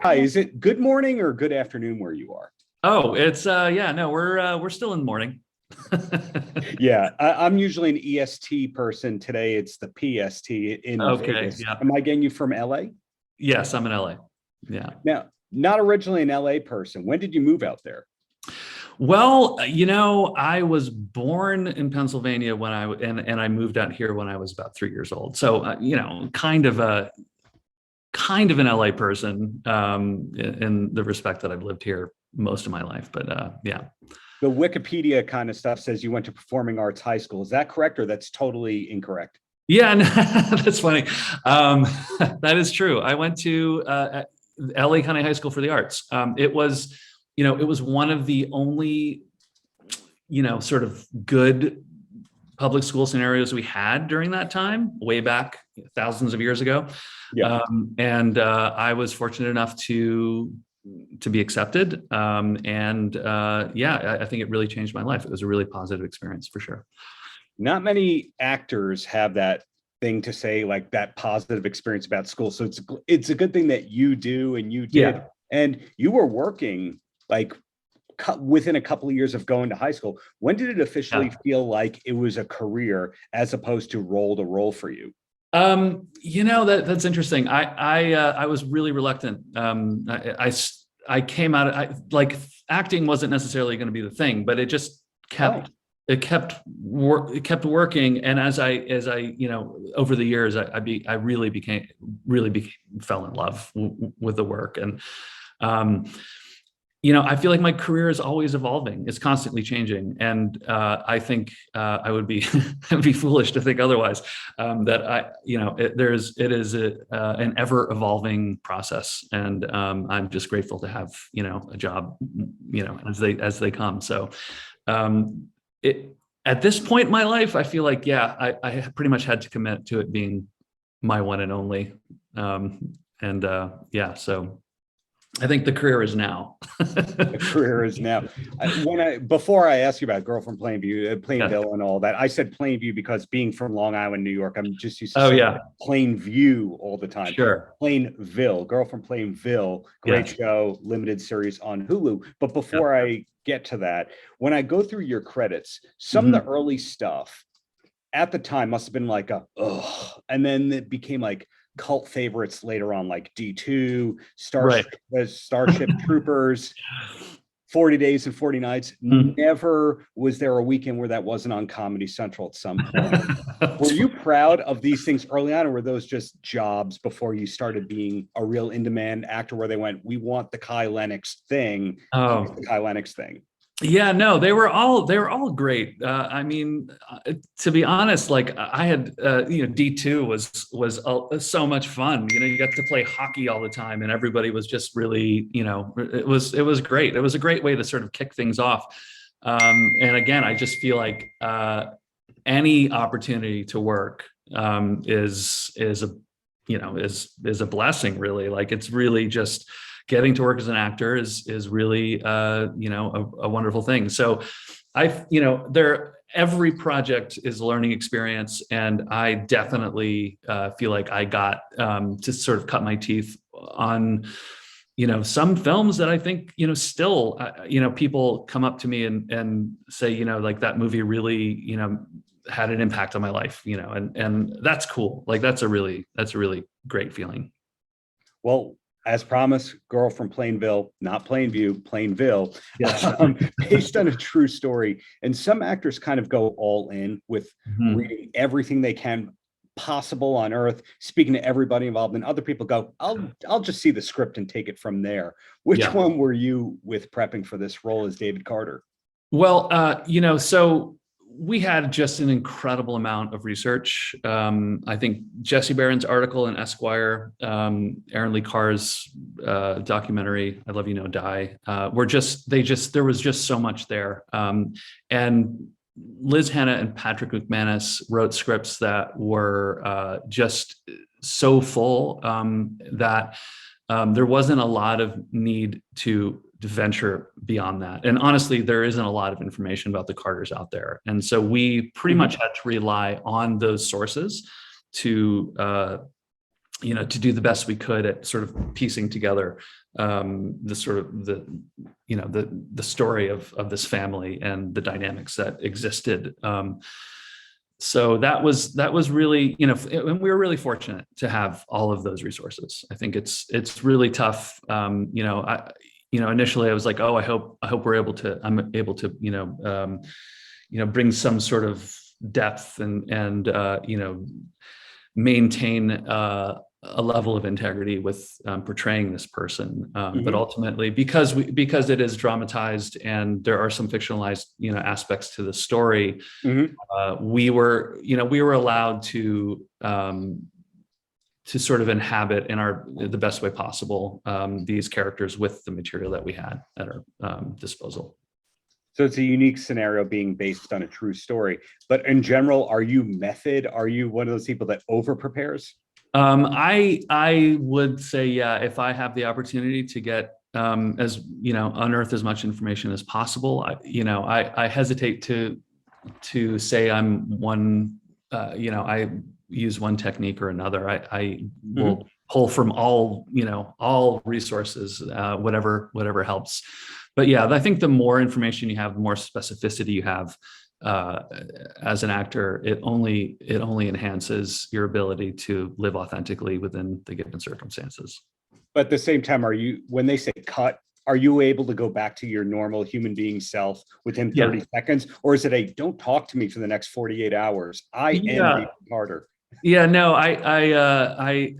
Hi, is it good morning or good afternoon where you are? Oh, it's yeah, no, we're still in the morning. Yeah, I'm usually an EST person. Today it's the PST in Okay, Vegas. yeah. Am I getting you from LA? Yes, I'm in LA. Yeah. Now, not originally an LA person. When did you move out there? Well, I was born in Pennsylvania when and I moved out here when I was about 3 years old. So, kind of an LA person in the respect that I've lived here most of my life. But yeah. The Wikipedia kind of stuff says you went to performing arts high school. Is that correct or that's totally incorrect? Yeah, no, that's funny. Um, that is true. I went to LA County High School for the Arts. It was one of the only, sort of good public school scenarios we had during that time, way back thousands of years ago. Yeah. And I was fortunate enough to be accepted. I think it really changed my life. It was a really positive experience for sure. Not many actors have that thing to say, like that positive experience about school. So it's a good thing that you do and you did. Yeah. And you were working like within a couple of years of going to high school. When did it officially Yeah. feel like it was a career as opposed to role to role for you? That's interesting. I was really reluctant. I came out. Like acting wasn't necessarily going to be the thing, but it just Oh, it kept working. And as I over the years, I really fell in love with the work. And um, I feel like my career is always evolving. It's constantly changing, and I think I would be I'd be foolish to think otherwise. That it is an ever evolving process, and I'm just grateful to have a job, as they come. So, it at this point in my life, I feel like I pretty much had to commit to it being my one and only, so. I think the career is now. the career is now. Before I ask you about Girl from Plainview, Yeah. Plainville, and all that, I said Plainview because being from Long Island, New York, I'm just used to Oh saying yeah, Plainview all the time. sure. Plainville, Girl from Plainville, great Yes. show, limited series on Hulu. But before I get to that, when I go through your credits, some of the Mhm. early stuff at the time must have been like a ugh, and then it became like cult favorites later on, like D2, Right. Starship Troopers, 40 Days and 40 Nights. Mm. Never was there a weekend where that wasn't on Comedy Central at some point. Were you proud of these things early on, or were those just jobs before you started being a real in-demand actor where they went, we want the Kai Lennox thing, here's Oh, the Kai Lennox thing? yeah, no, they were all great. To be honest, like I had, D2 was so much fun. You got to play hockey all the time, and everybody was just really, it was great. It was a great way to sort of kick things off. And again, I just feel like any opportunity to work is a is a blessing, really. Like it's really just getting to work as an actor is really a wonderful thing. So every project is a learning experience, and I definitely feel like I got to sort of cut my teeth on some films that I think still people come up to me and say like that movie really had an impact on my life, and that's cool. Like that's a really great feeling. Well, as promised, Girl from Plainville, not Plainview, Plainville, Yeah. based on a true story. And some actors kind of go all in with Mhm. reading everything they can possible on earth, speaking to everybody involved, and other people go, I'll just see the script and take it from there. Which Yeah. one were you with prepping for this role as David Carter? Well, so we had just an incredible amount of research. I think Jesse Barron's article in Esquire, Aaron Lee Carr's documentary, I Love You No Die, there was just so much there. And Liz Hanna and Patrick McManus wrote scripts that were just so full that there wasn't a lot of need to venture beyond that. And honestly, there isn't a lot of information about the Carters out there. And so we pretty much had to rely on those sources to to do the best we could at sort of piecing together the story of this family and the dynamics that existed. So that was really, and we were really fortunate to have all of those resources. I think it's really tough. Initially I was like, oh, I hope I'm able to, bring some sort of depth and maintain a level of integrity with portraying this person. But ultimately, because it is dramatized and there are some fictionalized, aspects to the story, we were allowed to sort of inhabit in the best way possible these characters with the material that we had at our disposal. So it's a unique scenario being based on a true story. But in general, are you method? Are you one of those people that over prepares? I would say, yeah, if I have the opportunity to get unearth as much information as possible, I hesitate to say I'm one, I use one technique or another. I will pull from all resources, whatever helps. But yeah, I think the more information you have, the more specificity you have as an actor, it only enhances your ability to live authentically within the given circumstances. But at the same time, when they say cut, are you able to go back to your normal human being self within 30 seconds? Or is it don't talk to me for the next 48 hours? I am the harder. Yeah, no, I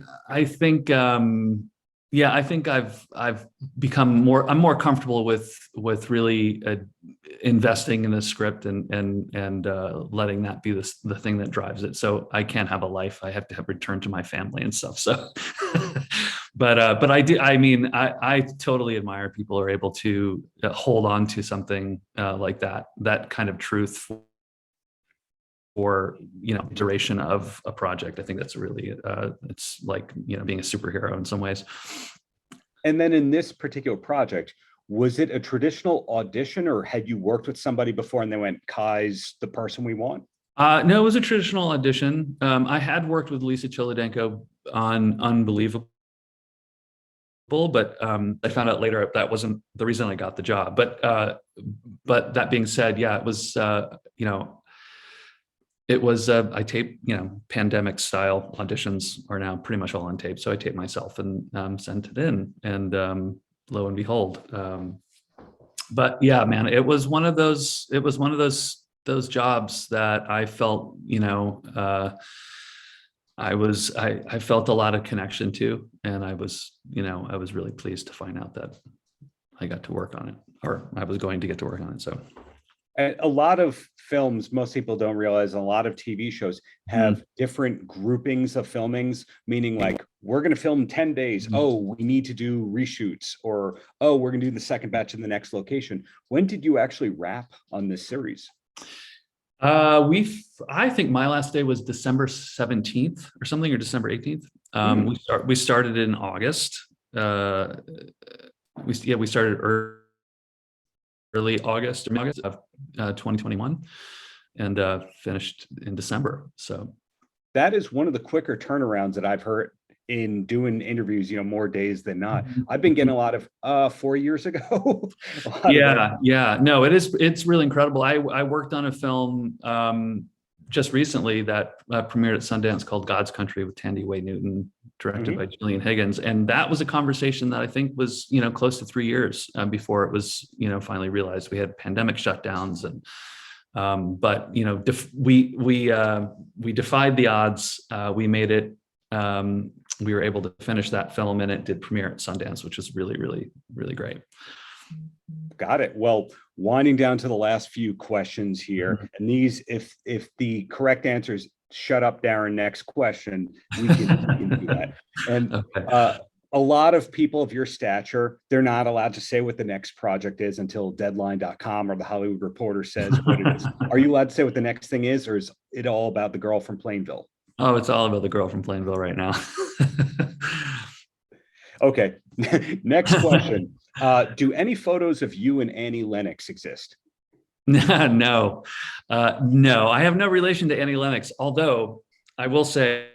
think, I think I've become I'm more comfortable with really investing in the script and letting that be the thing that drives it. So I can't have a life. I have to have return to my family and stuff. So, but I do. I mean, I totally admire people who are able to hold on to something like that kind of truth for duration of a project. I think that's really it's like being a superhero in some ways. And then in this particular project, was it a traditional audition, or had you worked with somebody before and they went, Kai's the person we want? No, it was a traditional audition. I had worked with Lisa Cholodenko on Unbelievable, but I found out later that wasn't the reason I got the job. But that being said, yeah, it was I taped, pandemic style auditions are now pretty much all on tape. So I taped myself and sent it in, and lo and behold. But yeah, man, it was one of those jobs that I felt, I felt a lot of connection to, and I was really pleased to find out that I got to work on it, or I was going to get to work on it. So. A lot of films, most people don't realize, a lot of TV shows have different groupings of filmings, meaning like, we're going to film 10 days. Oh, we need to do reshoots, or, oh, we're going to do the second batch in the next location. When did you actually wrap on this series? I think my last day was December 17th or something, or December 18th. We started in August. We started early August of 2021 and finished in December. So that is one of the quicker turnarounds that I've heard in doing interviews, more days than not. I've been getting a lot of 4 years ago. Yeah. No, it's really incredible. I worked on a film just recently that premiered at Sundance called God's Country with Tandy Way Newton, directed by Gillian Higgins. And that was a conversation that I think was, close to 3 years before it was, finally realized. We had pandemic shutdowns, and but we defied the odds. We made it. We were able to finish that film, and it did premiere at Sundance, which was really, really, really great. Got it. Well, winding down to the last few questions here, and these, if the correct answer is shut up, Darren, next question, we can do that. And okay. A lot of people of your stature, they're not allowed to say what the next project is until Deadline.com or the Hollywood Reporter says what it is. Are you allowed to say what the next thing is, or is it all about the Girl from Plainville? Oh, it's all about the Girl from Plainville right now. Okay. Next question. Do any photos of you and Annie Lennox exist? No. I have no relation to Annie Lennox, although I will say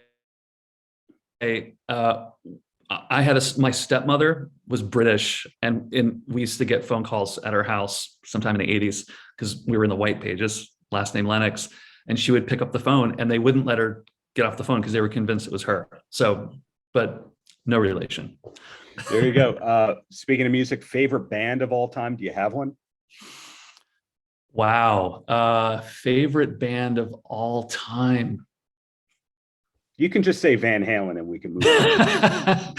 I had my stepmother was British, and we used to get phone calls at her house sometime in the 80s because we were in the white pages, last name Lennox, and she would pick up the phone and they wouldn't let her get off the phone because they were convinced it was her. So, but no relation. There you go. Speaking of music, favorite band of all time, do you have one? Wow. Favorite band of all time. You can just say Van Halen and we can move on.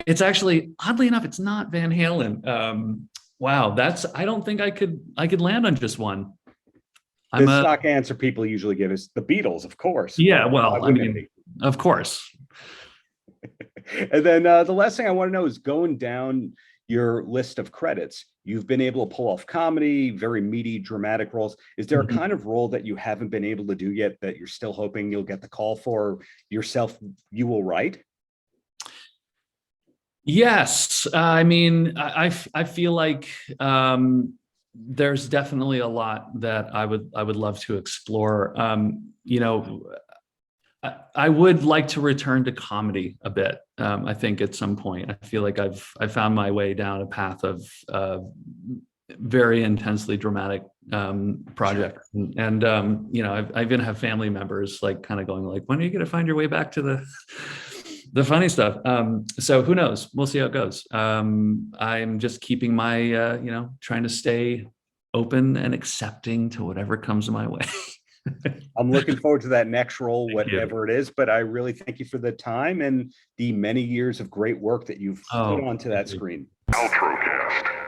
It's actually, oddly enough, it's not Van Halen. Wow, I don't think I could land on just one. The stock answer people usually give is the Beatles, of course. Yeah, well, I mean, of course. And then the last thing I want to know is going down your list of credits. You've been able to pull off comedy, very meaty, dramatic roles. Is there a kind of role that you haven't been able to do yet that you're still hoping you'll get the call for yourself, you will write? Yes. I mean, I feel like there's definitely a lot that I would love to explore. You know, I would like to return to comedy a bit. I think at some point, I feel like I've found my way down a path of very intensely dramatic project, and you know, I even have family members like kind of going like, when are you going to find your way back to the funny stuff? So who knows? We'll see how it goes. I'm just keeping my you know, trying to stay open and accepting to whatever comes my way. I'm looking forward to that next role, whatever it is, but I really thank you for the time and the many years of great work that you've put onto that screen. Paltrocast.